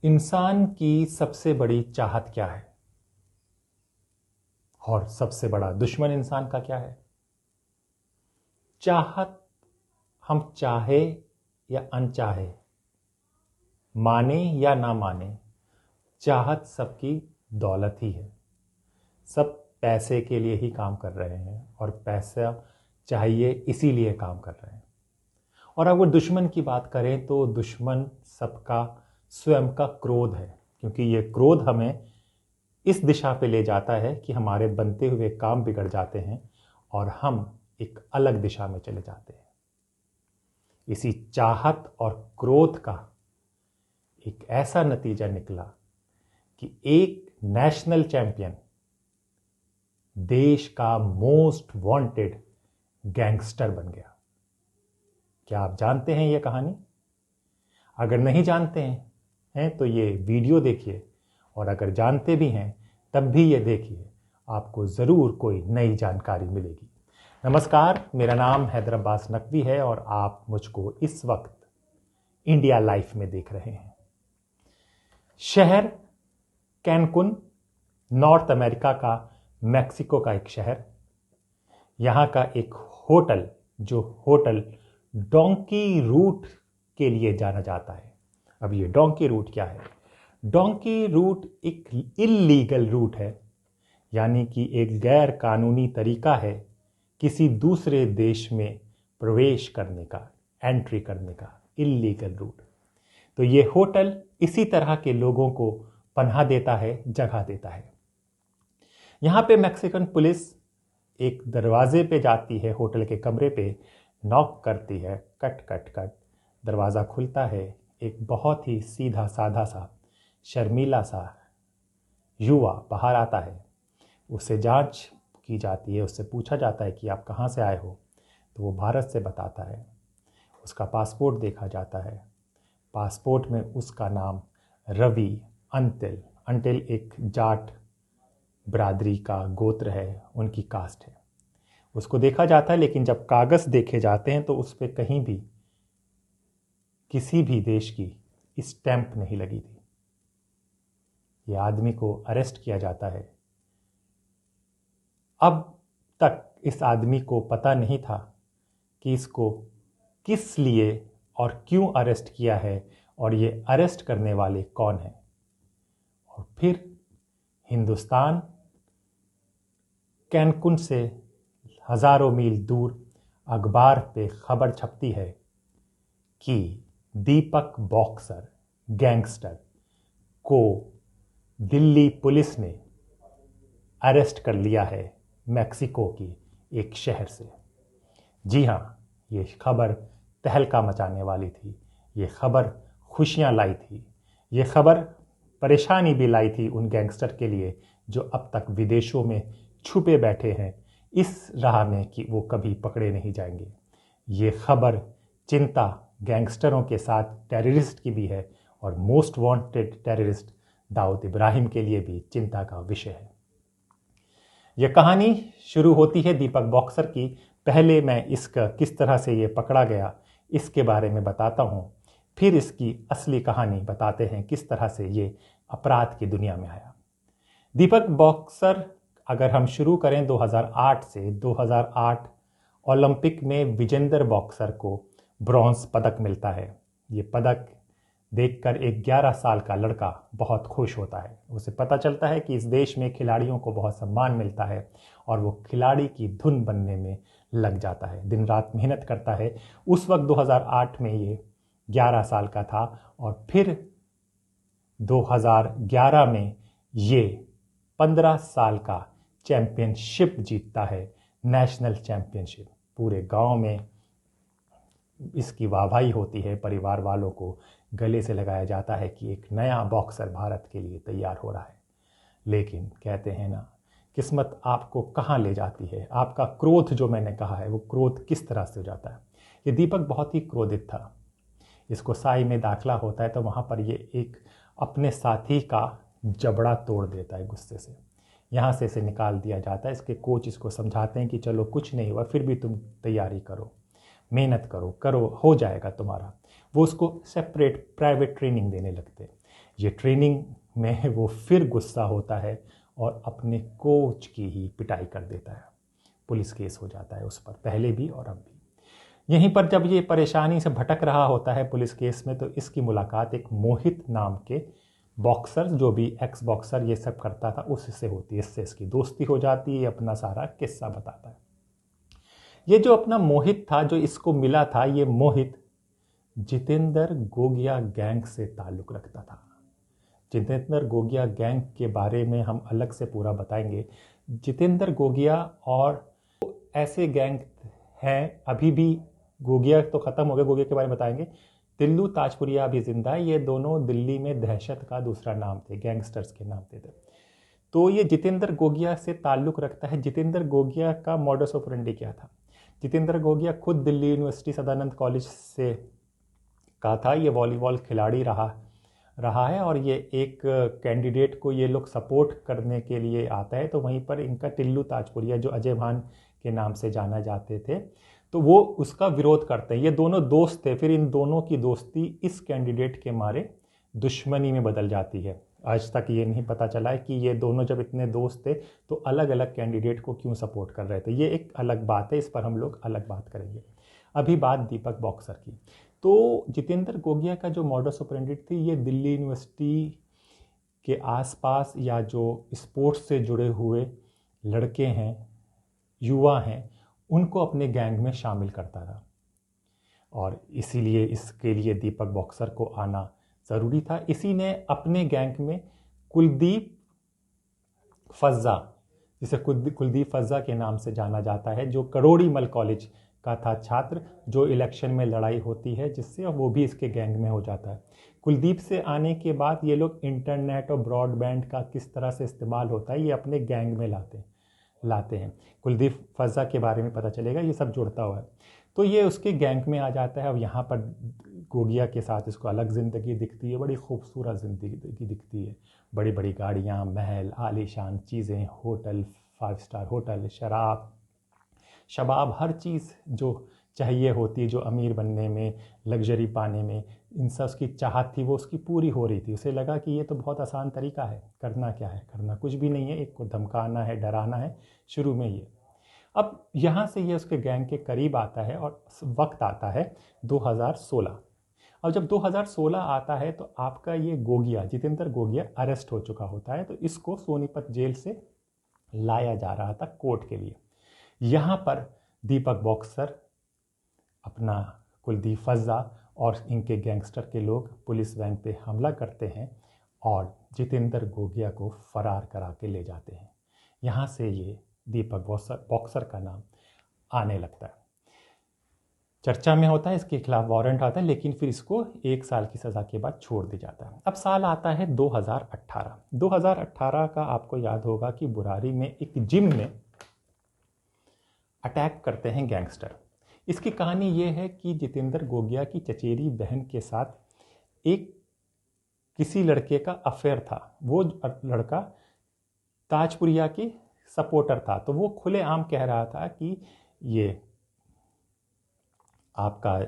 इंसान की सबसे बड़ी चाहत क्या है और सबसे बड़ा दुश्मन इंसान का क्या है? चाहत, हम चाहे या अनचाहे, माने या ना माने, चाहत सबकी दौलत ही है। सब पैसे के लिए ही काम कर रहे हैं और पैसा चाहिए इसीलिए काम कर रहे हैं। और अगर दुश्मन की बात करें तो दुश्मन सबका स्वयं का क्रोध है, क्योंकि ये क्रोध हमें इस दिशा पे ले जाता है कि हमारे बनते हुए काम बिगड़ जाते हैं और हम एक अलग दिशा में चले जाते हैं। इसी चाहत और क्रोध का एक ऐसा नतीजा निकला कि एक नेशनल चैंपियन देश का मोस्ट वांटेड गैंगस्टर बन गया। क्या आप जानते हैं यह कहानी? अगर नहीं जानते हैं तो ये वीडियो देखिए, और अगर जानते भी हैं तब भी ये देखिए, आपको ज़रूर कोई नई जानकारी मिलेगी। नमस्कार, मेरा नाम हैदर अब्बास नकवी है और आप मुझको इस वक्त इंडिया लाइफ में देख रहे हैं। शहर कैनकुन, नॉर्थ अमेरिका का मैक्सिको का एक शहर। यहाँ का एक होटल, जो होटल डोंकी रूट के लिए जाना जाता है। अब ये डोंकी रूट क्या है? डोंकी रूट एक इल्लीगल रूट है, यानी कि एक गैर कानूनी तरीका है किसी दूसरे देश में प्रवेश करने का, एंट्री करने का, इल्लीगल रूट। तो ये होटल इसी तरह के लोगों को पनाह देता है, जगह देता है। यहाँ पे मैक्सिकन पुलिस एक दरवाजे पे जाती है, होटल के कमरे पे नॉक करती है, कट कट कट दरवाज़ा खुलता है। एक बहुत ही सीधा साधा सा शर्मीला सा युवा बाहर आता है। उससे जांच की जाती है, उससे पूछा जाता है कि आप कहाँ से आए हो, तो वो भारत से बताता है। उसका पासपोर्ट देखा जाता है। पासपोर्ट में उसका नाम रवि अंटिल, अंटिल एक जाट बिरादरी का गोत्र है, उनकी कास्ट है, उसको देखा जाता है। लेकिन जब कागज़ देखे जाते हैं तो उस पर कहीं भी किसी भी देश की स्टैंप नहीं लगी थी। ये आदमी को अरेस्ट किया जाता है। अब तक इस आदमी को पता नहीं था कि इसको किस लिए और क्यों अरेस्ट किया है और ये अरेस्ट करने वाले कौन हैं। और फिर हिंदुस्तान कैनकुन से हज़ारों मील दूर अखबार पे खबर छपती है कि दीपक बॉक्सर गैंगस्टर को दिल्ली पुलिस ने अरेस्ट कर लिया है मैक्सिको की एक शहर से। जी हाँ, ये खबर तहलका मचाने वाली थी। ये खबर खुशियाँ लाई थी। ये खबर परेशानी भी लाई थी उन गैंगस्टर के लिए जो अब तक विदेशों में छुपे बैठे हैं, इस राह में कि वो कभी पकड़े नहीं जाएंगे। ये खबर चिंता गैंगस्टरों के साथ टेररिस्ट की भी है, और most wanted terrorist Dawood Ibrahim के लिए भी चिंता का विषय है। यह कहानी शुरू होती है दीपक बॉक्सर की। पहले मैं इसका किस तरह से ये पकड़ा गया इसके बारे में बताता हूँ, फिर इसकी असली कहानी बताते हैं किस तरह से ये अपराध की दुनिया में आया। दीपक बॉक्सर, अगर हम शुरू करें 2008 से, 2008 ओलंपिक में विजेंदर बॉक्सर को ब्रॉन्ज पदक मिलता है। ये पदक देखकर एक 11 साल का लड़का बहुत खुश होता है। उसे पता चलता है कि इस देश में खिलाड़ियों को बहुत सम्मान मिलता है और वो खिलाड़ी की धुन बनने में लग जाता है, दिन रात मेहनत करता है। उस वक्त 2008 में ये 11 साल का था, और फिर 2011 में ये 15 साल का चैंपियनशिप जीतता है, नेशनल चैंपियनशिप। पूरे गांव में इसकी वाहवाही होती है, परिवार वालों को गले से लगाया जाता है कि एक नया बॉक्सर भारत के लिए तैयार हो रहा है। लेकिन कहते हैं ना, किस्मत आपको कहाँ ले जाती है। आपका क्रोध, जो मैंने कहा है, वो क्रोध किस तरह से हो जाता है। ये दीपक बहुत ही क्रोधित था। इसको साई में दाखिला होता है तो वहाँ पर ये एक अपने साथी का जबड़ा तोड़ देता है गुस्से से। यहाँ से इसे निकाल दिया जाता है। इसके कोच इसको समझाते हैं कि चलो कुछ नहीं हुआ, फिर भी तुम तैयारी करो, मेहनत करो, हो जाएगा तुम्हारा। वो उसको सेपरेट प्राइवेट ट्रेनिंग देने लगते हैं। ये ट्रेनिंग में वो फिर गुस्सा होता है और अपने कोच की ही पिटाई कर देता है। पुलिस केस हो जाता है उस पर, पहले भी और अब भी। यहीं पर जब ये परेशानी से भटक रहा होता है पुलिस केस में, तो इसकी मुलाकात एक मोहित नाम के बॉक्सर, जो भी एक्स बॉक्सर ये सब करता था, उससे होती है। इससे इसकी दोस्ती हो जाती है, अपना सारा किस्सा बताता है। ये जो अपना मोहित था, जो इसको मिला था, ये मोहित जितेंद्र गोगिया गैंग से ताल्लुक रखता था। जितेंद्र गोगिया गैंग के बारे में हम अलग से पूरा बताएंगे। जितेंद्र गोगिया और ऐसे गैंग हैं अभी भी, गोगिया तो खत्म हो गए, गोगिया के बारे में बताएंगे। तिल्लू ताजपुरिया अभी जिंदा है। ये दोनों दिल्ली में दहशत का दूसरा नाम थे, गैंगस्टर्स के नाम थे। तो ये जितेंद्र गोगिया से ताल्लुक रखता है। जितेंद्र गोगिया का मॉडस ऑपरेंडी क्या था? जितेंद्र गोगिया खुद दिल्ली यूनिवर्सिटी सदानंद कॉलेज से का था। ये वॉलीबॉल खिलाड़ी रहा है और ये एक कैंडिडेट को ये लोग सपोर्ट करने के लिए आता है। तो वहीं पर इनका टिल्लू ताजपुरिया, जो अजय भान के नाम से जाना जाते थे, तो वो उसका विरोध करते हैं। ये दोनों दोस्त थे, फिर इन दोनों की दोस्ती इस कैंडिडेट के मारे दुश्मनी में बदल जाती है। आज तक ये नहीं पता चला है कि ये दोनों जब इतने दोस्त थे तो अलग अलग कैंडिडेट को क्यों सपोर्ट कर रहे थे। ये एक अलग बात है, इस पर हम लोग अलग बात करेंगे। अभी बात दीपक बॉक्सर की। तो जितेंद्र गोगिया का जो मॉडस ऑपरेंडी थी, ये दिल्ली यूनिवर्सिटी के आसपास या जो स्पोर्ट्स से जुड़े हुए लड़के हैं, युवा हैं, उनको अपने गैंग में शामिल करता था। और इसीलिए इसके लिए दीपक बॉक्सर को आना ज़रूरी था। इसी ने अपने गैंग में कुलदीप फज्जा, जिसे कुलदीप फज्जा के नाम से जाना जाता है, जो करोड़ीमल कॉलेज का था छात्र, जो इलेक्शन में लड़ाई होती है जिससे, वो भी इसके गैंग में हो जाता है। कुलदीप से आने के बाद ये लोग इंटरनेट और ब्रॉडबैंड का किस तरह से इस्तेमाल होता है ये अपने गैंग में लाते हैं। कुलदीप फज्जा के बारे में पता चलेगा, ये सब जुड़ता हुआ है। तो ये उसके गैंग में आ जाता है। अब यहाँ पर गोगिया के साथ इसको अलग ज़िंदगी दिखती है, बड़ी खूबसूरत ज़िंदगी दिखती है। बड़ी बड़ी गाड़ियाँ, महल, आलीशान चीज़ें, होटल, 5 स्टार होटल, शबाब, हर चीज़ जो चाहिए होती है, जो अमीर बनने में, लग्जरी पाने में, इन सब उसकी चाहत थी, वो उसकी पूरी हो रही थी। उसे लगा कि ये तो बहुत आसान तरीका है, करना क्या है, करना कुछ भी नहीं है, एक को धमकाना है, डराना है शुरू में ये। अब यहाँ से ये उसके गैंग के करीब आता है और वक्त आता है 2016। अब जब 2016 आता है तो आपका ये गोगिया, जितेंद्र गोगिया अरेस्ट हो चुका होता है। तो इसको सोनीपत जेल से लाया जा रहा था कोर्ट के लिए। यहाँ पर दीपक बॉक्सर, अपना कुलदीप फज्जा और इनके गैंगस्टर के लोग पुलिस वैन पे हमला करते हैं और जितेंद्र गोगिया को फरार करा के ले जाते हैं। यहाँ से ये दीपक बॉक्सर का नाम आने लगता है, चर्चा में होता है, इसके खिलाफ वारंट आता है, लेकिन फिर इसको 1 साल की सज़ा के बाद छोड़ दिया जाता है। अब साल आता है 2018। 2018 का आपको याद होगा कि बुरारी में एक जिम में अटैक करते हैं गैंगस्टर। इसकी कहानी ये है कि जितेंद्र गोगिया की चचेरी बहन के साथ एक किसी लड़के का अफेयर था। वो लड़का ताजपुरिया की सपोर्टर था। तो वो खुलेआम कह रहा था कि ये आपका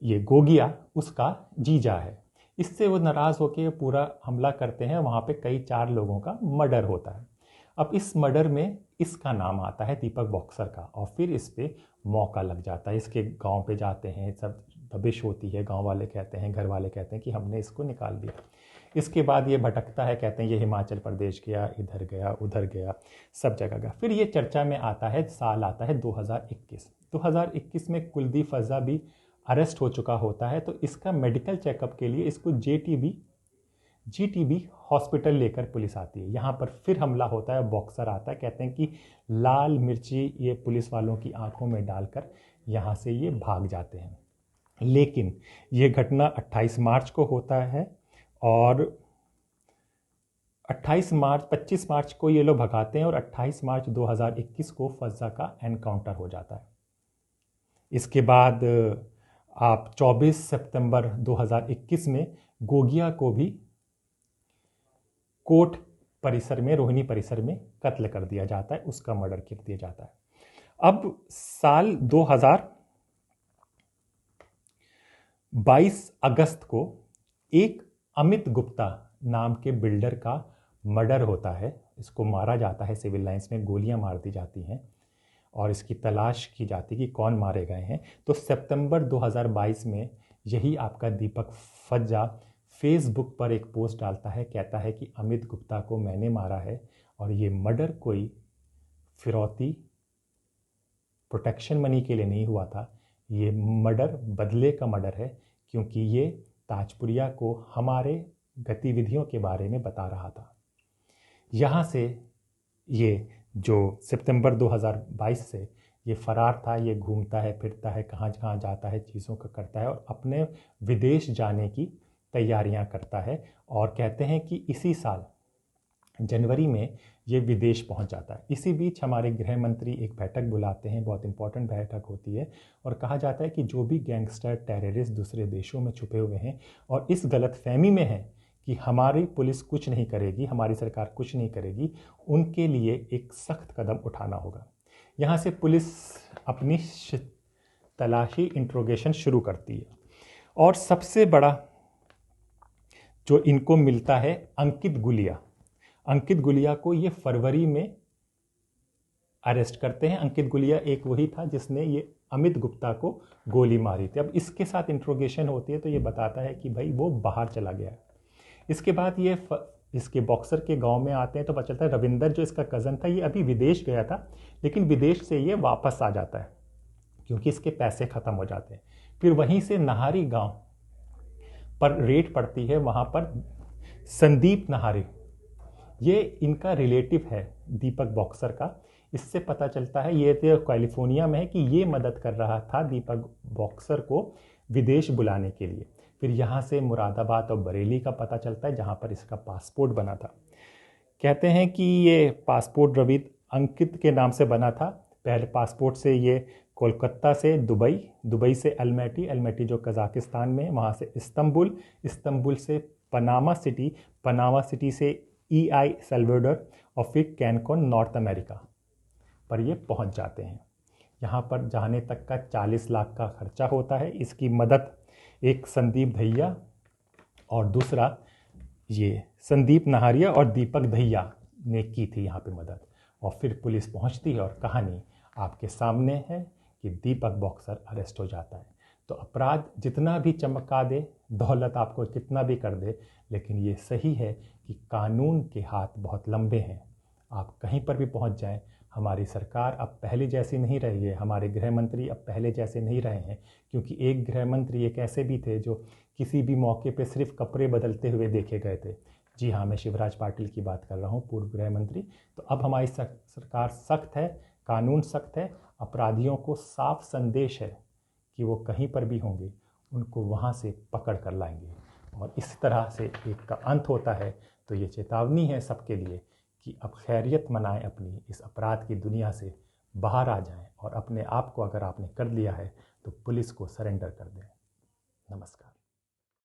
ये गोगिया उसका जीजा है। इससे वो नाराज़ होकर पूरा हमला करते हैं। वहाँ पे कई 4 लोगों का मर्डर होता है। अब इस मर्डर में इसका नाम आता है दीपक बॉक्सर का, और फिर इस पे मौका लग जाता है। इसके गांव पे जाते हैं, सब दबिश होती है, गांव वाले कहते हैं, घर वाले कहते हैं कि हमने इसको निकाल दिया। इसके बाद ये भटकता है, कहते हैं ये हिमाचल प्रदेश गया, इधर गया, उधर गया, सब जगह गया। फिर ये चर्चा में आता है, साल आता है 2021। 2021 में कुलदीप फज्जा भी अरेस्ट हो चुका होता है। तो इसका मेडिकल चेकअप के लिए इसको जीटीबी हॉस्पिटल लेकर पुलिस आती है। यहाँ पर फिर हमला होता है, बॉक्सर आता है, कहते हैं कि लाल मिर्ची ये पुलिस वालों की आंखों में डालकर यहाँ से ये भाग जाते हैं। लेकिन ये घटना 28 मार्च को होता है और 25 मार्च को ये लोग भगाते हैं और 28 मार्च 2021 को फज्जा का एनकाउंटर हो जाता है। इसके बाद आप 24 सितंबर 2021 में गोगिया को भी कोर्ट परिसर में, रोहिणी परिसर में कत्ल कर दिया जाता है, उसका मर्डर कर दिया जाता है। अब साल 2022 अगस्त को एक अमित गुप्ता नाम के बिल्डर का मर्डर होता है। इसको मारा जाता है, सिविल लाइंस में गोलियां मार दी जाती हैं और इसकी तलाश की जाती कि कौन मारे गए हैं। तो सितंबर 2022 में यही आपका दीपक फज्जा फेसबुक पर एक पोस्ट डालता है, कहता है कि अमित गुप्ता को मैंने मारा है और ये मर्डर कोई फिरौती प्रोटेक्शन मनी के लिए नहीं हुआ था, ये मर्डर बदले का मर्डर है, क्योंकि ये ताजपुरिया को हमारे गतिविधियों के बारे में बता रहा था। यहाँ से ये जो सितंबर 2022 से ये फरार था, ये घूमता है, फिरता है, कहाँ कहाँ जाता है, चीज़ों का करता है और अपने विदेश जाने की तैयारियां करता है। और कहते हैं कि इसी साल जनवरी में ये विदेश पहुंच जाता है। इसी बीच हमारे गृह मंत्री एक बैठक बुलाते हैं, बहुत इंपॉर्टेंट बैठक होती है, और कहा जाता है कि जो भी गैंगस्टर टेररिस्ट दूसरे देशों में छुपे हुए हैं और इस गलतफहमी में है कि हमारी पुलिस कुछ नहीं करेगी, हमारी सरकार कुछ नहीं करेगी, उनके लिए एक सख्त कदम उठाना होगा। यहाँ से पुलिस अपनी तलाशी इंट्रोगेशन शुरू करती है और सबसे बड़ा जो इनको मिलता है अंकित गुलिया। अंकित गुलिया को ये फरवरी में अरेस्ट करते हैं। अंकित गुलिया एक वही था जिसने ये अमित गुप्ता को गोली मारी थी। अब इसके साथ इंट्रोगेशन होती है तो ये बताता है कि भाई वो बाहर चला गया है। इसके बाद ये इसके बॉक्सर के गांव में आते हैं तो पता चलता है रविंदर जो इसका कज़न था ये अभी विदेश गया था, लेकिन विदेश से ये वापस आ जाता है क्योंकि इसके पैसे ख़त्म हो जाते हैं। फिर वहीं से नाहरी गांव पर रेड पड़ती है, वहाँ पर संदीप नाहरी, ये इनका रिलेटिव है दीपक बॉक्सर का। इससे पता चलता है ये तो कैलिफोर्निया में है कि ये मदद कर रहा था दीपक बॉक्सर को विदेश बुलाने के लिए। फिर यहाँ से मुरादाबाद और बरेली का पता चलता है जहाँ पर इसका पासपोर्ट बना था। कहते हैं कि ये पासपोर्ट रवि अंकित के नाम से बना था। पहले पासपोर्ट से ये कोलकाता से दुबई, दुबई से अल्मेटी, अल्मेटी जो कजाकिस्तान में, वहाँ से इस्तंबुल, इस्तंबुल से पनामा सिटी, पनामा सिटी से EI सल्वाडोर और फिर कैनकॉन नॉर्थ अमेरिका पर ये पहुंच जाते हैं। यहाँ पर जाने तक का 40 लाख का खर्चा होता है। इसकी मदद एक संदीप दहिया और दूसरा ये संदीप नाहरिया और दीपक दहिया ने की थी यहाँ पे मदद। और फिर पुलिस पहुँचती है और कहानी आपके सामने है कि दीपक बॉक्सर अरेस्ट हो जाता है। तो अपराध जितना भी चमका दे, दौलत आपको कितना भी कर दे, लेकिन ये सही है कि कानून के हाथ बहुत लंबे हैं। आप कहीं पर भी पहुंच जाएं, हमारी सरकार अब पहले जैसी नहीं रही है, हमारे गृह मंत्री अब पहले जैसे नहीं रहे हैं, क्योंकि एक गृह मंत्री एक ऐसे भी थे जो किसी भी मौके पे सिर्फ कपड़े बदलते हुए देखे गए थे। जी हाँ, मैं शिवराज पाटिल की बात कर रहा हूँ, पूर्व गृह मंत्री। तो अब हमारी सरकार सख्त है, कानून सख्त है, अपराधियों को साफ संदेश है कि वो कहीं पर भी होंगे उनको वहाँ से पकड़ कर लाएंगे। और इस तरह से एक का अंत होता है। तो ये चेतावनी है सबके लिए कि अब खैरियत मनाएं, अपनी इस अपराध की दुनिया से बाहर आ जाएं और अपने आप को अगर आपने कर लिया है तो पुलिस को सरेंडर कर दें। नमस्कार।